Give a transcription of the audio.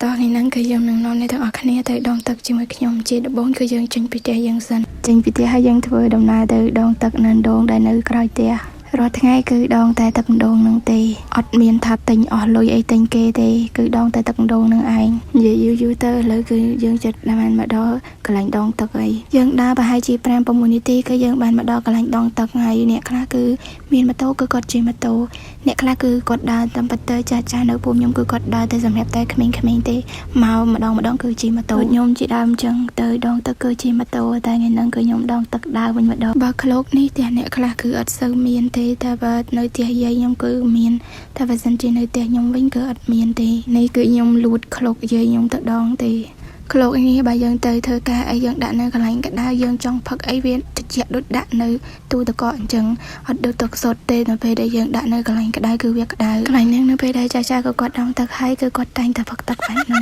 តថ្ងៃហ្នឹងគឺយើងនឹងនាំអ្នកទាំងអស់គ្នាទៅដងទឹកជាមួយខ្ញុំជាដំបូងគឺយើងចេញពីផ្ទះយើងសិនចេញពីផ្ទះហើយយើងធ្វើដំណើរទៅដងទឹកនៅដងដែលនៅក្រោយផ្ទះរាល់ថ្ងៃគឺដងតែទឹកម្ដងនឹងទេអត់មានថាទិញអស់លុយអីទិញគេទេគឺដងតែទឹកម្ដងនឹងឯងនិយាយយូរទៅឥឡូវគឺយើងចិត្តបានមកដល់កន្លែងដងទឹកអីយើងដើរប្រហែលជា5-6នាទីគឺយើងបានមកដល់កន្លែងដងទឹកហើយអ្នកខ្លះគឺមានម៉ូតូគឺគាត់ជិះម៉ូតូអ្នកខ្លះគឺគាត់ដើរតាមប៉ទ័រចាស់នៅភូមិខ្ញុំគឺគាត់ដើរតែសម្រាប់តែក្មេងៗទេមកម្ដងគឺជិះម៉ូតូខ្ញុំជាដើមអញ្ចឹងទៅដងទឹកគឺជិះម៉ូតូតែថ្ងៃហ្នឹងគឺខ្ញុំដងទឹកដើរវិញម្ដងបើឃ្លោកនេះផ្ទះអ្នកខ្លះគឺអត់សូវមានទេតែបើនៅផ្ទះយាយខ្ញុំគឺមានតែបើសិនជានៅផ្ទះខ្ញុំវិញគឺអត់មានទេនេះគឺខ្ញុំលួចឃ្លោកយាយខ្ញុំទៅដងទេឃ្លោកនេះបើយើងទៅធ្វើការអីយើងដាក់នៅកន្លែងក្តៅយើងចង់ផឹកអីវាត្រជាក់ដូចដាក់នៅទូទឹកកកអញ្ចឹងអត់ដូចទឹកសុទ្ធទេនៅពេលដែលយើងដាក់នៅកន្លែងក្តៅគឺវាក្តៅកន្លែងហ្នឹងនៅពេលដែលចាស់ក៏គាត់ដងទឹកហើយគឺគាត់តែងតែផឹកទឹកបែបហ្នឹង